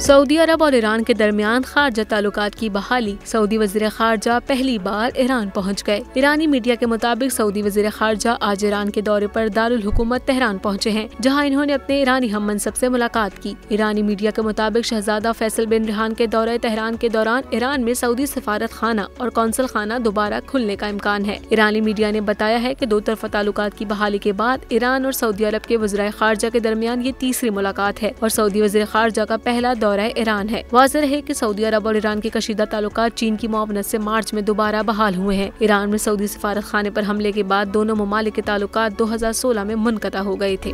Saudi अरब और Iran के दरमियान खारजा ताल्लुकात की बहाली। सऊदी वज़ीर खारजा पहली बार ईरान पहुंच गए। ईरानी मीडिया के मुताबिक सऊदी वज़ीर खारजा आज ईरान के दौरे पर दारुल हुकूमत तेहरान पहुंचे हैं, जहां इन्होंने अपने ईरानी हम मनसब से मुलाकात की। ईरानी मीडिया के मुताबिक शहजादा फैसल बिन रिहान के दौरे तेहरान के दौरान ईरान में सऊदी सफारत खाना और कौंसल खाना दोबारा खुलने का इम्कान है। ईरानी मीडिया ने बताया है कि दो तरफा ताल्लुकात की बहाली के बाद ईरान और सऊदी अरब के वज़ीर खारजा के दरमियान ये तीसरी मुलाकात है और सऊदी वज़ीर खारजा का पहला दौरा ईरान है। वाज़ेह है कि सऊदी अरब और ईरान के कशीदा ताल्लुकात चीन की मुआवनत से मार्च में दोबारा बहाल हुए हैं। ईरान में सऊदी सफारत खाने पर हमले के बाद दोनों ममालिक के ताल्लुकात 2016 में मुनक़ता हो गए थे।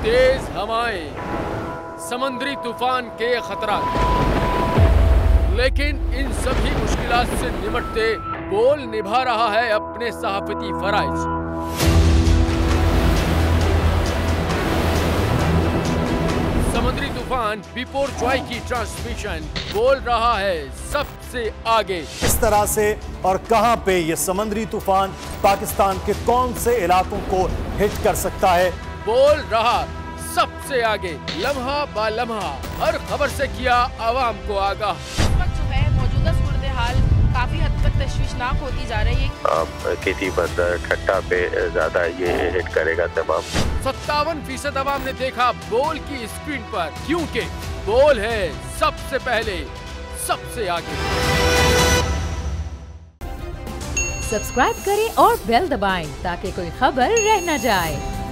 तेज हवाएं, समुद्री तूफान के खतरा, लेकिन इन सभी मुश्किलात से निपटते बोल निभा रहा है अपने सहाफती फराइज। समुद्री तूफान बिपोर जॉय की ट्रांसमिशन बोल रहा है सबसे आगे। इस तरह से और कहां पे ये समुद्री तूफान पाकिस्तान के कौन से इलाकों को हिट कर सकता है, बोल रहा सबसे आगे। लम्हा बा लम्हा हर खबर से किया आवाम को आगाह। इस वक्त जो है मौजूदा सूरत हाल काफी हद तक तशवीशनाक होती जा रही है। खेती बंदर ठट्टा पे ज्यादा ये हिट करेगा तमाम। 57% आवाम ने देखा बोल की स्क्रीन पर, क्योंकि बोल है सबसे पहले सबसे आगे। सब्सक्राइब करें और बेल दबाएं ताकि कोई खबर रह न जाए।